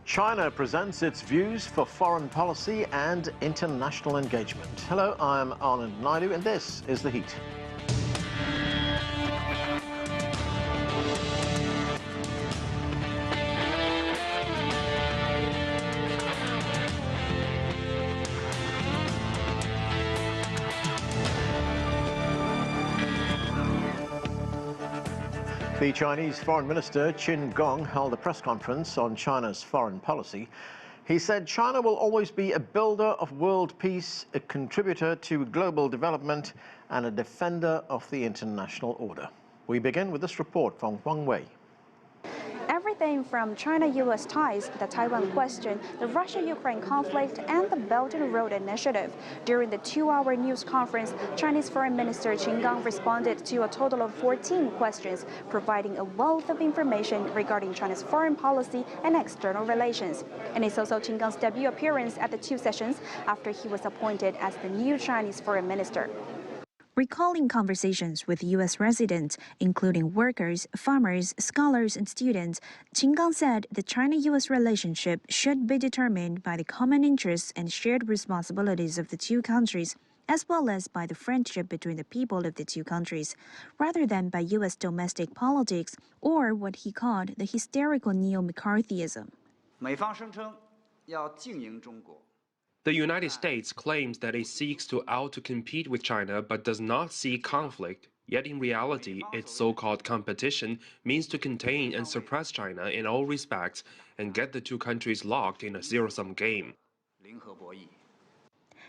China presents its views for foreign policy and international engagement. Hello, I'm Anton and this is The Heat. The Chinese Foreign Minister Qin Gang held a press conference on China's foreign policy. He said China will always be a builder of world peace, a contributor to global development, and a defender of the international order. We begin with this report from Wang. Everything from China-U.S. ties, the Taiwan question, the Russia-Ukraine conflict, and the Belt and Road Initiative. During the 2-hour news conference, Chinese Foreign Minister Qin Gang responded to a total of 14 questions, providing a wealth of information regarding China's foreign policy and external relations. And it's also Qin Gang's debut appearance at the two sessions after he was appointed as the new Chinese Foreign Minister. Recalling conversations with U.S. residents, including workers, farmers, scholars, and students, Qin Gang said the China-U.S. relationship should be determined by the common interests and shared responsibilities of the two countries, as well as by the friendship between the people of the two countries, rather than by U.S. domestic politics or what he called the hysterical neo-McCarthyism. 美方声称要经营中国。 The United States claims that it seeks to out-compete with China but does not seek conflict, yet in reality, its so-called competition means to contain and suppress China in all respects and get the two countries locked in a zero-sum game.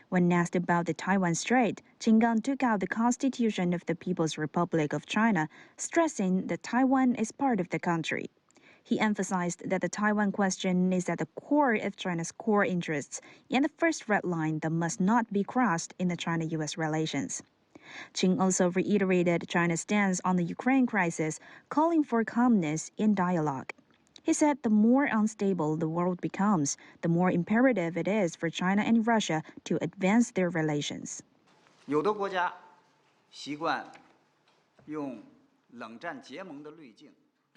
When asked about the Taiwan Strait, Qin Gang took out the Constitution of the People's Republic of China, stressing that Taiwan is part of the country. He emphasized that the Taiwan question is at the core of China's core interests and the first red line that must not be crossed in the China-U.S. relations. Qin also reiterated China's stance on the Ukraine crisis, calling for calmness in dialogue. He said the more unstable the world becomes, the more imperative it is for China and Russia to advance their relations. 有的国家习惯用冷战结盟的滤镜。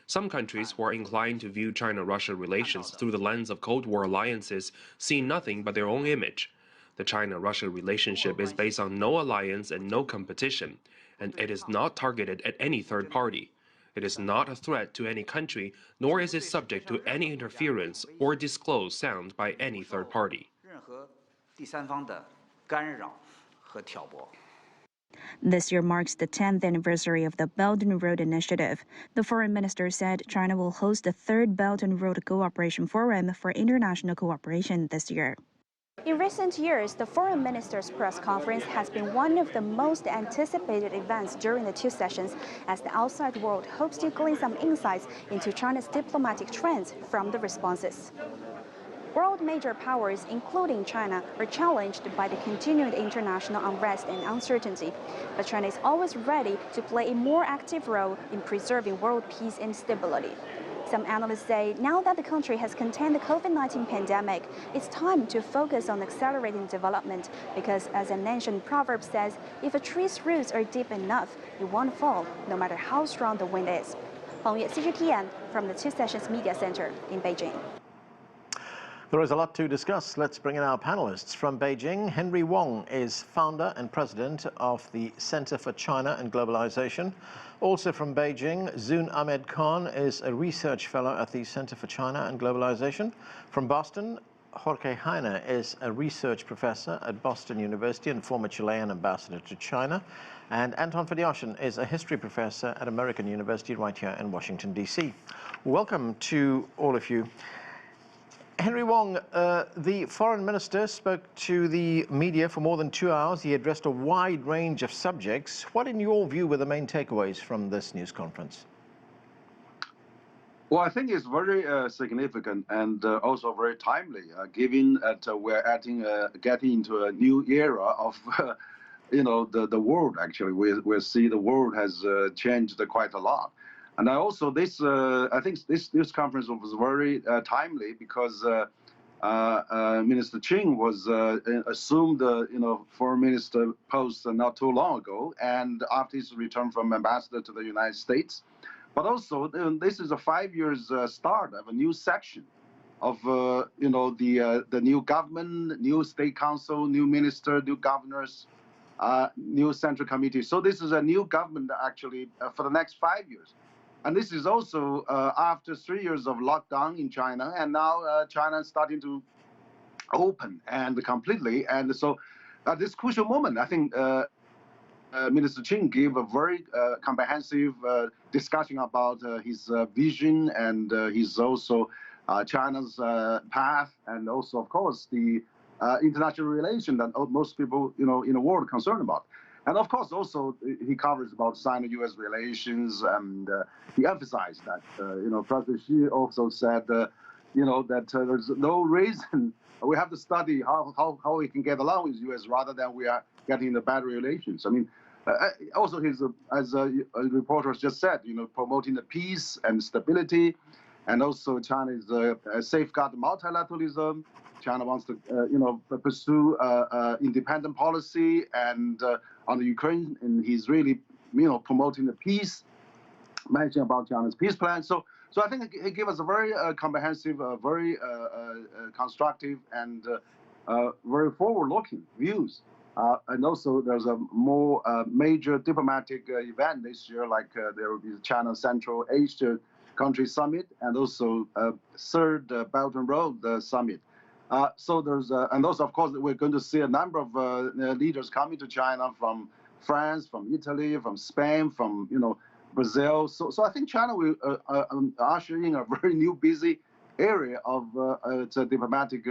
Some countries who are inclined to view China-Russia relations through the lens of Cold War alliances see nothing but their own image. The China-Russia relationship is based on no alliance and no competition, and it is not targeted at any third party. It is not a threat to any country, nor is it subject to any interference or disclosed sound by any third party. 任何第三方的干扰和挑拨。 This year marks the 10th anniversary of the Belt and Road Initiative. The foreign minister said China will host the third Belt and Road Cooperation Forum for international cooperation this year. In recent years, the foreign minister's press conference has been one of the most anticipated events during the two sessions, as the outside world hopes to glean some insights into China's diplomatic trends from the responses. World major powers, including China, are challenged by the continued international unrest and uncertainty. But China is always ready to play a more active role in preserving world peace and stability. Some analysts say now that the country has contained the COVID-19 pandemic, it's time to focus on accelerating development because, as an ancient proverb says, if a tree's roots are deep enough, it won't fall, no matter how strong the wind is. Hong CGTN from the Two Sessions Media Center in Beijing. There is a lot to discuss. Let's bring in our panelists. From Beijing, Wang is founder and president of the Center for China and Globalization. Also from Beijing, Zoon Ahmed is a research fellow at the Center for China and Globalization. From Boston, Jorge Heine is a research professor at Boston University and former Chilean ambassador to China. And Anton Fedyashin is a history professor at American University right here in Washington, D.C. Welcome to all of you. Wang, the foreign minister spoke to the media for more than 2 hours. He addressed a wide range of subjects. What, in your view, were the main takeaways from this news conference? Well, I think it's very significant and also very timely, given that we're getting into a new era of, the world. Actually, we see the world has changed quite a lot. And I also I think this news conference was very timely because Minister Qin was assumed foreign minister post not too long ago, and after his return from ambassador to the United States. But also, this is a 5 years start of a new section of the new government, new state council, new minister, new governors, new central committee. So this is a new government actually for the next 5 years. And this is also after 3 years of lockdown in China, and now China is starting to open and completely. And so at this crucial moment, I think Minister Qin gave a very comprehensive discussion about his vision and his also China's path, and also, of course, the international relation that most people, in the world are concerned about. And of course, also he covers about Sino-U.S. relations, and he emphasized that, President Xi also said, that there's no reason we have to study how we can get along with the U.S. rather than we are getting into bad relations. I mean, also his, as reporters just said, promoting the peace and stability, and also China is safeguard multilateralism. China wants to, pursue independent policy, and on the Ukraine, and he's really, promoting the peace, mentioning about China's peace plan. So I think he gave us a very comprehensive, very constructive, and very forward-looking views. And also, there's a more major diplomatic event this year, like there will be the China Central Asia Country Summit, and also third Belt and Road Summit. So there's, and also, of course, we're going to see a number of leaders coming to China from France, from Italy, from Spain, from, Brazil. So I think China will usher in a very new, busy area of diplomatic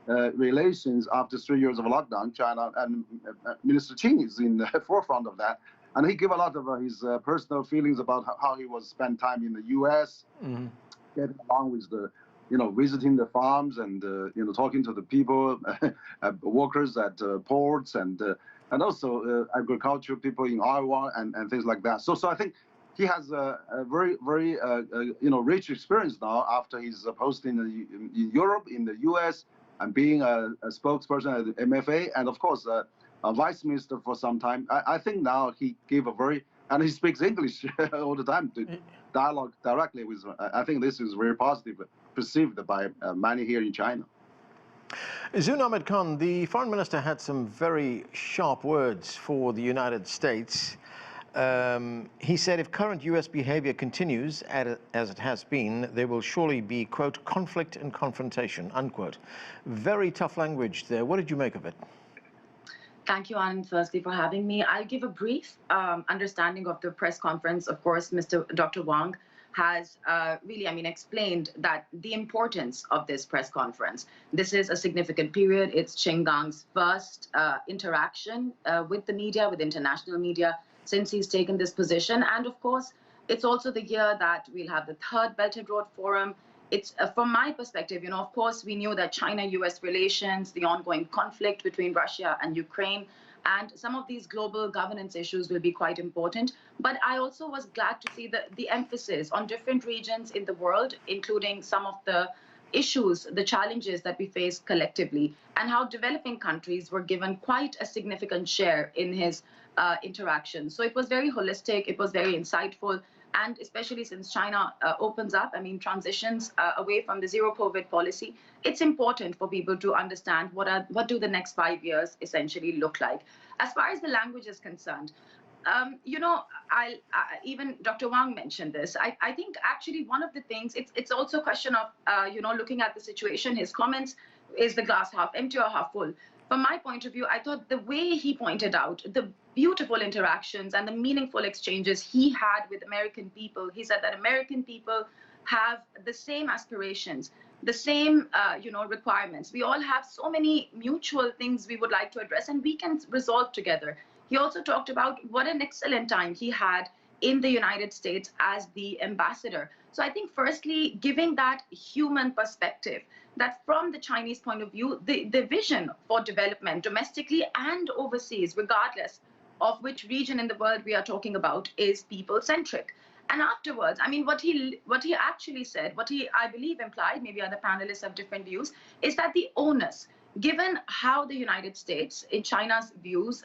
relations after 3 years of lockdown. China, and Minister Qin is in the forefront of that. And he gave a lot of his personal feelings about how he was spend time in the U.S., getting along with the, visiting the farms and, talking to the people, workers at ports, and also agricultural people in Iowa, and things like that. So I think he has a very, very, rich experience now after his posting in Europe, in the U.S., and being a spokesperson at the MFA, and of course, a vice minister for some time. I think now he gave a very, and he speaks English all the time to dialogue directly with. I think this is very positive, perceived by many here in China. Zoon Ahmed Khan, the foreign minister had some very sharp words for the United States. He said if current U.S. behavior continues as it has been, there will surely be, quote, conflict and confrontation, unquote. Very tough language there. What did you make of it? Thank you, Anton, firstly, for having me. I'll give a brief understanding of the press conference. Of course, Dr. Wang has really, explained that the importance of this press conference. This is a significant period. It's Qin Gang's first interaction with the media, with international media, since he's taken this position. And of course, it's also the year that we'll have the third Belt and Road Forum. It's, from my perspective, of course, we knew that China-US relations, the ongoing conflict between Russia and Ukraine, and some of these global governance issues will be quite important. But I also was glad to see the emphasis on different regions in the world, including some of the issues, the challenges that we face collectively, and how developing countries were given quite a significant share in his interaction. So it was very holistic, it was very insightful, and especially since China opens up, transitions away from the zero COVID policy, it's important for people to understand what do the next 5 years essentially look like. As far as the language is concerned, even Dr. Wang mentioned this. I think actually one of the things, it's also a question of, looking at the situation, his comments, is the glass half empty or half full? From my point of view, I thought the way he pointed out the beautiful interactions and the meaningful exchanges he had with American people, he said that American people have the same aspirations, the same, requirements. We all have so many mutual things we would like to address, and we can resolve together. He also talked about what an excellent time he had in the United States as the ambassador. So I think, firstly, giving that human perspective, that from the Chinese point of view, the vision for development domestically and overseas, regardless of which region in the world we are talking about, is people-centric. And afterwards, what he actually said, I believe implied, maybe other panelists have different views, is that the onus, given how the United States, in China's views,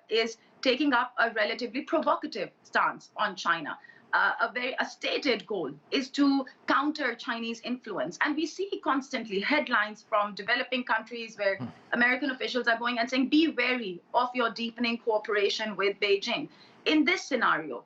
is taking up a relatively provocative stance on China, a stated goal is to counter Chinese influence. And we see constantly headlines from developing countries where American officials are going and saying, be wary of your deepening cooperation with Beijing. In this scenario,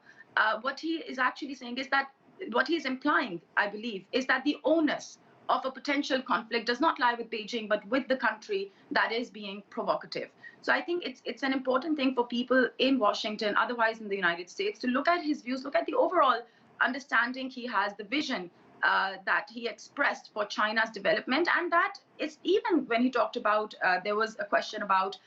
what he is actually saying is that, what he is implying, I believe, is that the onus of a potential conflict does not lie with Beijing, but with the country that is being provocative. So I think it's an important thing for people in Washington, otherwise in the United States, to look at his views, look at the overall understanding he has, the vision that he expressed for China's development. And that is, even when he talked about, there was a question about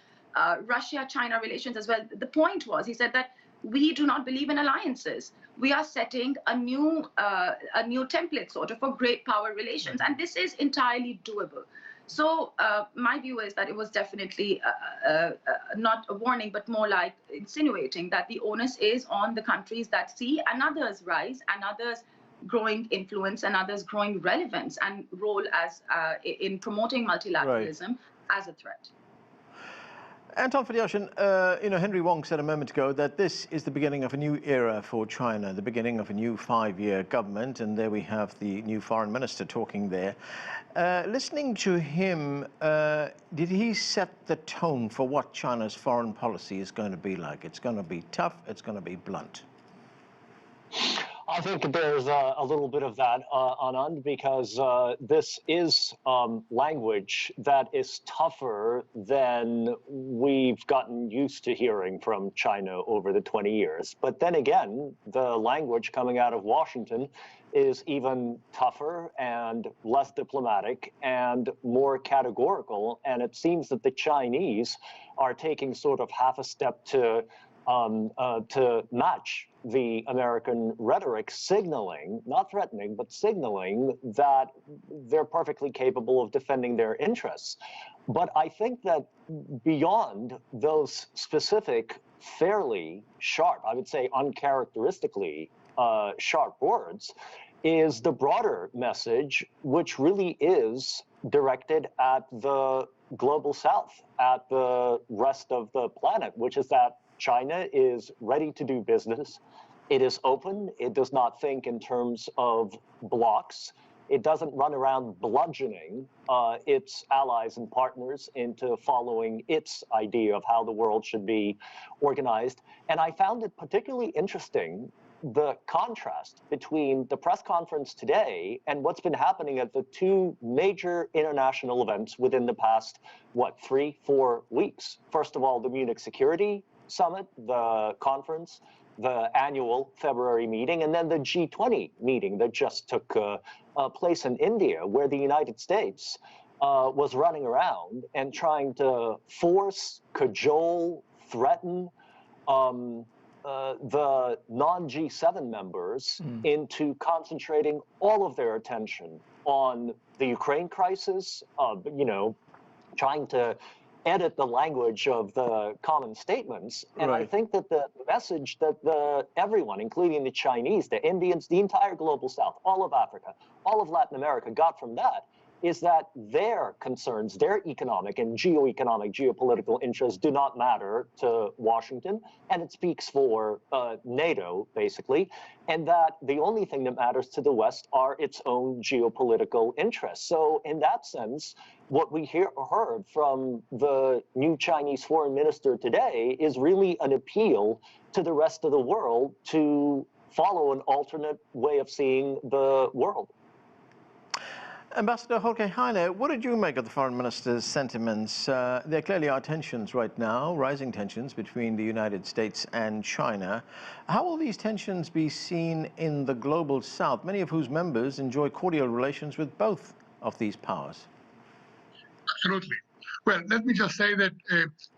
Russia-China relations as well. The point was, he said that we do not believe in alliances. We are setting a new template sort of for great power relations, and this is entirely doable. So my view is that it was definitely not a warning, but more like insinuating that the onus is on the countries that see another's rise and others' growing influence and others' growing relevance and role as in promoting multilateralism as a threat. Anton, Fedyashin, Henry Wang said a moment ago that this is the beginning of a new era for China, the beginning of a new 5-year government, and there we have the new foreign minister talking there. Listening to him, did he set the tone for what China's foreign policy is going to be like? It's going to be tough, it's going to be blunt. I think there's a little bit of that, Anand, because this is language that is tougher than we've gotten used to hearing from China over the 20 years. But then again, the language coming out of Washington is even tougher and less diplomatic and more categorical. And it seems that the Chinese are taking sort of half a step to match the American rhetoric, signaling, not threatening, but signaling that they're perfectly capable of defending their interests. But I think that beyond those specific, fairly sharp, I would say uncharacteristically sharp words, is the broader message, which really is directed at the global south, at the rest of the planet, which is that China is ready to do business. It is open. It does not think in terms of blocks. It doesn't run around bludgeoning its allies and partners into following its idea of how the world should be organized. And I found it particularly interesting, the contrast between the press conference today and what's been happening at the two major international events within the past, 3-4 weeks. First of all, the Munich Security Summit, the conference, the annual February meeting, and then the G20 meeting that just took place in India, where the United States was running around and trying to force, cajole, threaten the non-G7 members into concentrating all of their attention on the Ukraine crisis, trying to edit the language of the common statements. And I think that the message that everyone, including the Chinese, the Indians, the entire global south, all of Africa, all of Latin America got from that is that their concerns, their economic and geopolitical interests do not matter to Washington, and it speaks for NATO, basically, and that the only thing that matters to the West are its own geopolitical interests. So in that sense, what we heard from the new Chinese foreign minister today is really an appeal to the rest of the world to follow an alternate way of seeing the world. Ambassador Jorge, Heine, what did you make of the foreign minister's sentiments? There clearly are tensions right now, rising tensions between the United States and China. How will these tensions be seen in the global south, many of whose members enjoy cordial relations with both of these powers? Absolutely. Well, let me just say that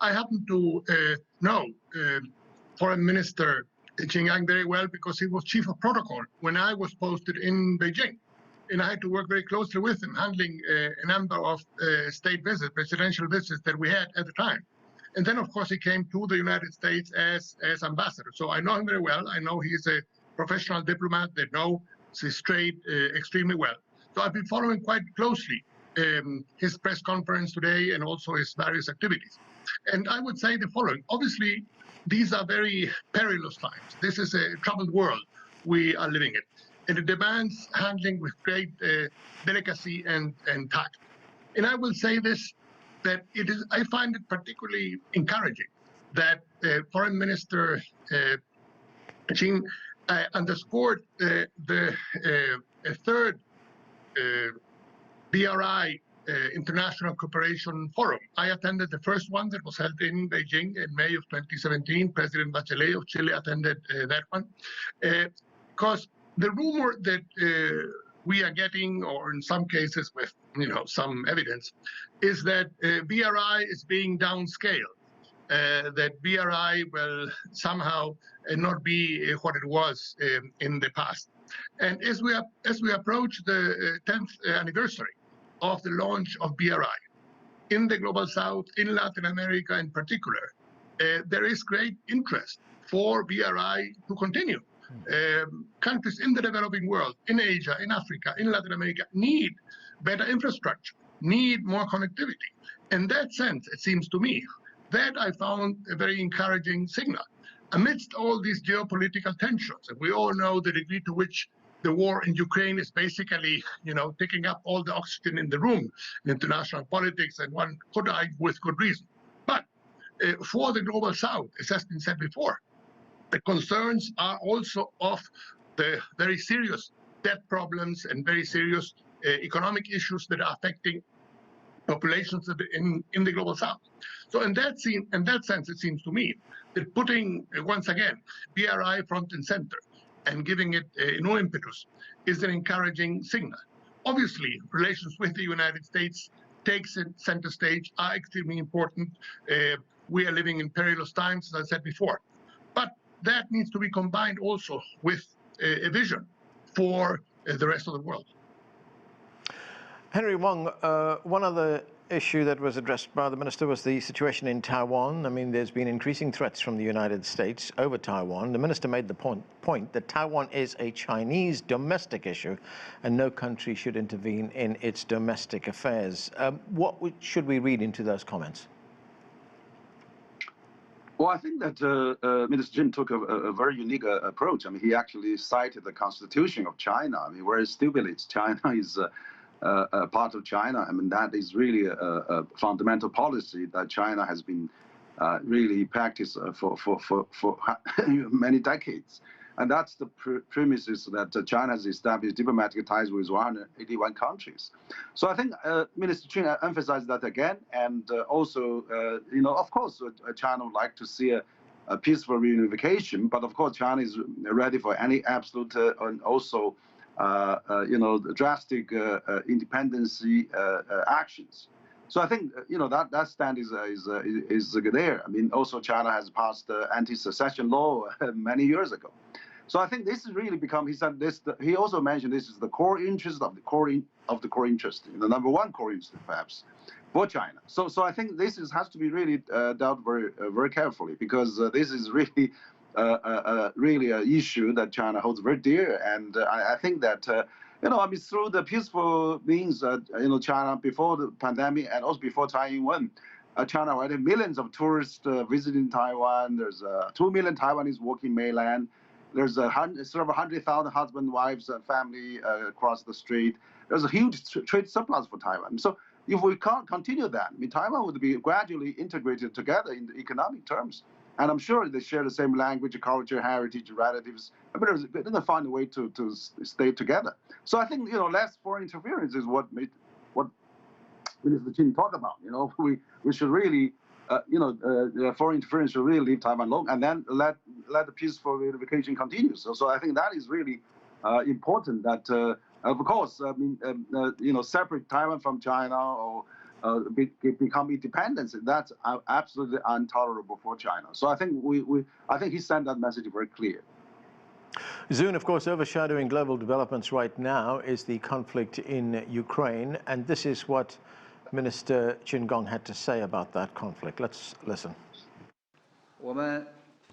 I happen to know Foreign Minister Qin Gang very well because he was chief of protocol when I was posted in Beijing. And I had to work very closely with him, handling a number of state visits, presidential visits that we had at the time. And then, of course, he came to the United States as ambassador. So I know him very well. I know he's a professional diplomat that knows his trade extremely well. So I've been following quite closely his press conference today and also his various activities. And I would say the following. Obviously, these are very perilous times. This is a troubled world. we are living it. And it demands handling with great delicacy and tact. And I will say this, that I find it particularly encouraging that Foreign Minister Qin underscored the third BRI International Cooperation Forum. I attended the first one that was held in Beijing in May of 2017. President Bachelet of Chile attended that one. Because the rumor that we are getting, or in some cases with some evidence, is that BRI is being downscaled. That BRI will somehow not be what it was in the past. And as we approach the 10th anniversary of the launch of BRI in the Global South, in Latin America in particular, there is great interest for BRI to continue. Countries in the developing world, in Asia, in Africa, in Latin America, need better infrastructure, need more connectivity. In that sense, it seems to me, that I found a very encouraging signal. Amidst all these geopolitical tensions, and we all know the degree to which the war in Ukraine is basically, taking up all the oxygen in the room in international politics, and one could argue with good reason. But for the Global South, as has been said before, the concerns are also of the very serious debt problems and very serious economic issues that are affecting populations in the Global South. So in that sense, it seems to me that putting, once again, BRI front and center and giving it no impetus is an encouraging signal. Obviously, relations with the United States takes center stage, are extremely important. We are living in perilous times, as I said before. But that needs to be combined also with a vision for the rest of the world. Henry Wang, one other issue that was addressed by the minister was the situation in Taiwan. I mean, there's been increasing threats from the United States over Taiwan. The minister made the point that Taiwan is a Chinese domestic issue and no country should intervene in its domestic affairs. What should we read into those comments? Well, I think that Minister Qin took a very unique approach. I mean, he actually cited the Constitution of China. I mean, where it stipulates China is a part of China. I mean, that is really a fundamental policy that China has been really practiced for many decades. And that's the premises that China has established diplomatic ties with 181 countries. So I think Minister Qin emphasized that again, and also, of course, China would like to see a peaceful reunification, but of course, China is ready for any absolute and also, drastic independency actions. So I think that stand is there. I mean, also China has passed anti-secession law many years ago. So I think this has really become. He said this. He also mentioned this is the core interest of the core interest, the number one core interest perhaps, for China. So I think this has to be really dealt very carefully, because this is really really an issue that China holds very dear, and I think that through the peaceful means, China before the pandemic and also before Taiwan, China had millions of tourists visiting Taiwan. There's 2 million Taiwanese working mainland. There's several 100,000 husband, wives, and family across the street. There's a huge trade surplus for Taiwan. So if we can't continue that, I mean, Taiwan would be gradually integrated together in the economic terms. And I'm sure they share the same language, culture, heritage, relatives. I mean, they're going to find a way to stay together. So I think, less foreign interference is what Minister Qin talked about. We should really, foreign interference should really leave Taiwan alone, and then let the peaceful reunification continue. So I think that is really important. That of course, separate Taiwan from China or become independent. That's absolutely intolerable for China. So I think I think he sent that message very clear. Zoon, of course, overshadowing global developments right now is the conflict in Ukraine, and this is what Minister Qin Gang had to say about that conflict. Let's listen. 我们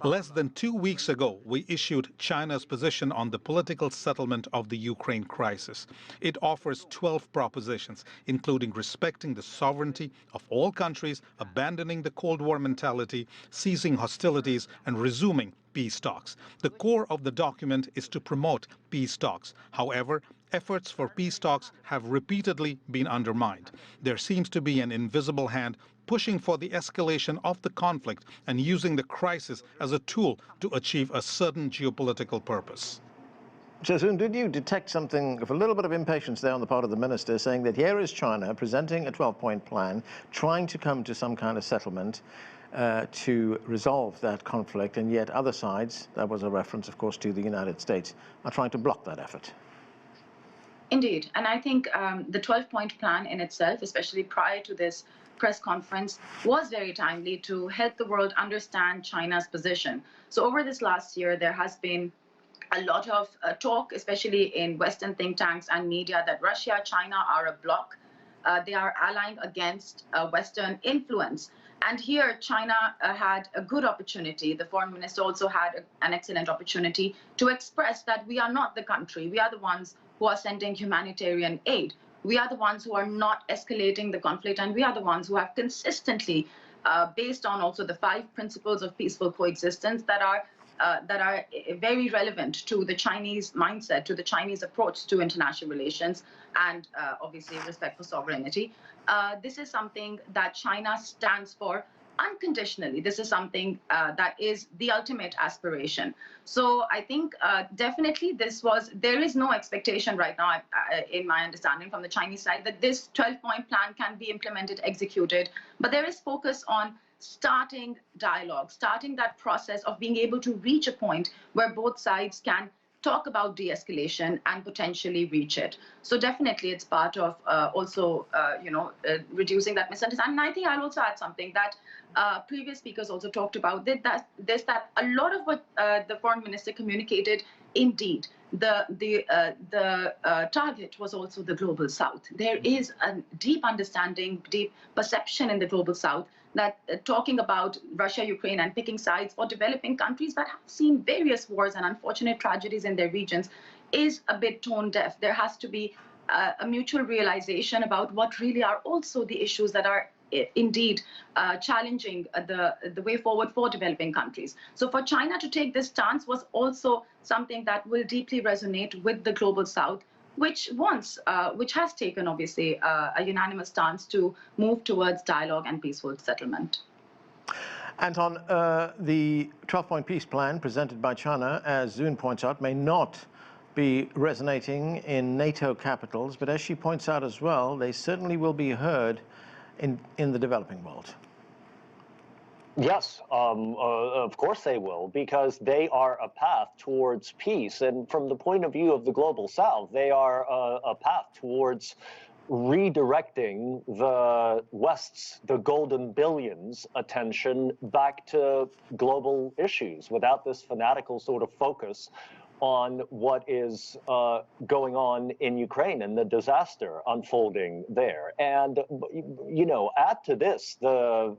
Less than 2 weeks ago, we issued China's position on the political settlement of the Ukraine crisis. It offers 12 propositions, including respecting the sovereignty of all countries, abandoning the Cold War mentality, ceasing hostilities, and resuming peace talks. The core of the document is to promote peace talks. However, efforts for peace talks have repeatedly been undermined. There seems to be an invisible hand pushing for the escalation of the conflict and using the crisis as a tool to achieve a certain geopolitical purpose. So, Zoon, did you detect something of a little bit of impatience there on the part of the minister, saying that here is China presenting a 12-point plan, trying to come to some kind of settlement to resolve that conflict, and yet other sides, that was a reference, of course, to the United States, are trying to block that effort? Indeed. And I think the 12-point plan in itself, especially prior to this press conference, was very timely to help the world understand China's position. So over this last year, there has been a lot of talk, especially in Western think tanks and media, that Russia, China are a bloc. They are allying against Western influence. And here, China had a good opportunity. The foreign minister also had an excellent opportunity to express that we are not the country. We are the ones who are sending humanitarian aid. We are the ones who are not escalating the conflict, and we are the ones who have consistently, based on also the 5 principles of peaceful coexistence that are very relevant to the Chinese mindset, to the Chinese approach to international relations, and obviously respect for sovereignty. This is something that China stands for unconditionally. This is something that is the ultimate aspiration. So I think definitely there is no expectation right now, in my understanding from the Chinese side, that this 12-point plan can be implemented, executed, but there is focus on starting dialogue, starting that process of being able to reach a point where both sides can talk about de-escalation and potentially reach it. So definitely it's part of also, reducing that misunderstanding. And I think I'll also add something that previous speakers also talked about, that a lot of what the foreign minister communicated, indeed, the target was also the Global South. There is a deep understanding, deep perception in the Global South that talking about Russia, Ukraine, and picking sides for developing countries that have seen various wars and unfortunate tragedies in their regions is a bit tone deaf. There has to be a mutual realization about what really are also the issues that are indeed challenging the way forward for developing countries. So for China to take this stance was also something that will deeply resonate with the Global South, which has taken, obviously, a unanimous stance to move towards dialogue and peaceful settlement. Anton, the 12-point peace plan presented by China, as Zoon points out, may not be resonating in NATO capitals, but as she points out as well, they certainly will be heard in the developing world. Yes, of course they will, because they are a path towards peace. And from the point of view of the Global South, they are a path towards redirecting the West's, the golden billions, attention back to global issues without this fanatical sort of focus on what is going on in Ukraine and the disaster unfolding there. And, add to this the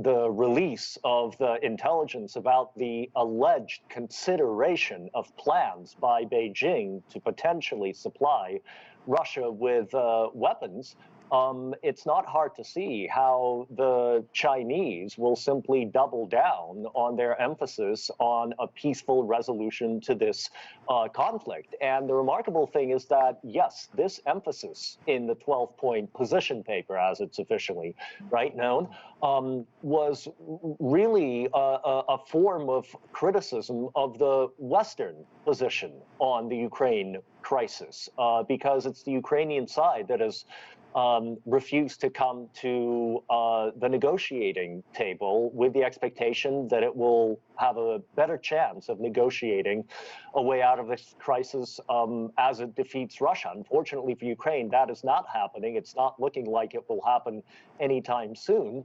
the release of the intelligence about the alleged consideration of plans by Beijing to potentially supply Russia with weapons. It's not hard to see how the Chinese will simply double down on their emphasis on a peaceful resolution to this conflict. And the remarkable thing is that, yes, this emphasis in the 12-point position paper, as it's officially known, was really a form of criticism of the Western position on the Ukraine crisis, because it's the Ukrainian side that has refused to come to the negotiating table with the expectation that it will have a better chance of negotiating a way out of this crisis as it defeats Russia. Unfortunately for Ukraine, that is not happening. It's not looking like it will happen anytime soon.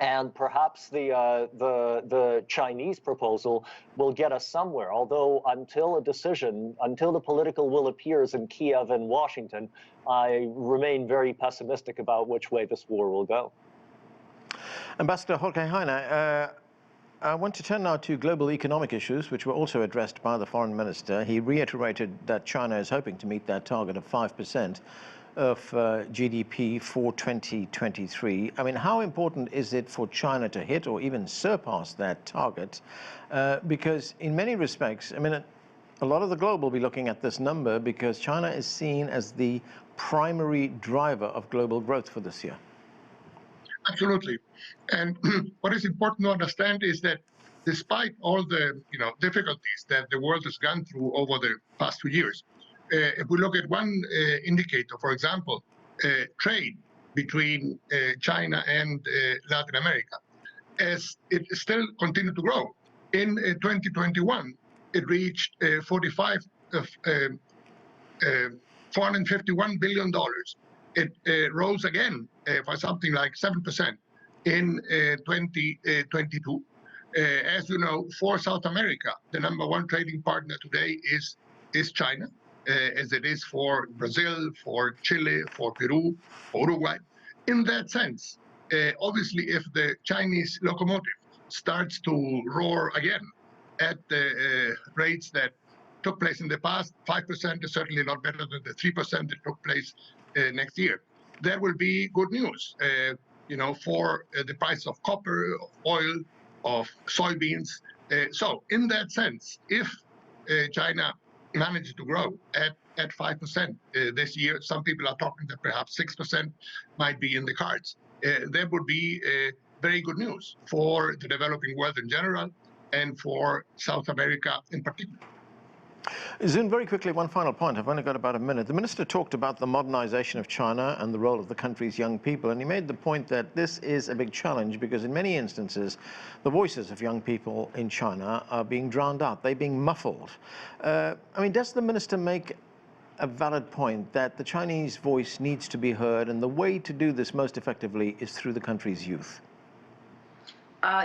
And perhaps the Chinese proposal will get us somewhere, although until the political will appears in Kiev and Washington, I remain very pessimistic about which way this war will go. Ambassador Jorge Heine, I want to turn now to global economic issues, which were also addressed by the foreign minister. He reiterated that China is hoping to meet that target of 5% of GDP for 2023. I mean, how important is it for China to hit or even surpass that target? Because in many respects, I mean, a lot of the globe will be looking at this number because China is seen as the primary driver of global growth for this year. Absolutely. And what is important to understand is that despite all the difficulties that the world has gone through over the past 2 years, if we look at one indicator, for example, trade between China and Latin America, as it still continued to grow. In 2021, it reached $451 billion. It rose again by something like 7% in 2022. As you know, for South America, the #1 trading partner today is China, as it is for Brazil, for Chile, for Peru, for Uruguay. In that sense, obviously, if the Chinese locomotive starts to roar again at the rates that took place in the past, 5% is certainly not better than the 3% that took place next year. That will be good news, for the price of copper, of oil, of soybeans. So in that sense, if China manages to grow at 5% this year, some people are talking that perhaps 6% might be in the cards. That would be very good news for the developing world in general and for South America in particular. Zoon, very quickly, one final point. I've only got about a minute. The minister talked about the modernization of China and the role of the country's young people, and he made the point that this is a big challenge because in many instances, the voices of young people in China are being drowned out. They're being muffled. I mean, does the minister make a valid point that the Chinese voice needs to be heard, and the way to do this most effectively is through the country's youth?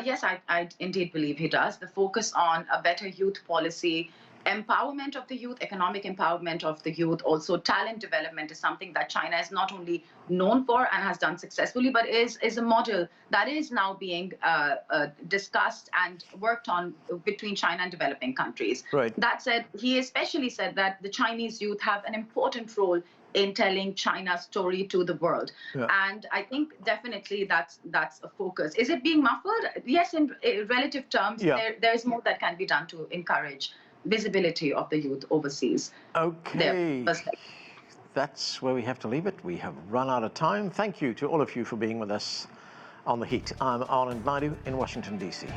Yes, I indeed believe he does. The focus on a better youth policy, empowerment of the youth, economic empowerment of the youth, also talent development is something that China is not only known for and has done successfully, but is a model that is now being discussed and worked on between China and developing countries. Right. That said, he especially said that the Chinese youth have an important role in telling China's story to the world. Yeah. And I think definitely that's a focus. Is it being muffled? Yes, in relative terms, yeah. There's more that can be done to encourage visibility of the youth overseas. Okay. That's where we have to leave it. We have run out of time. Thank you to all of you for being with us on The Heat. I'm Ahmed in Washington, D.C.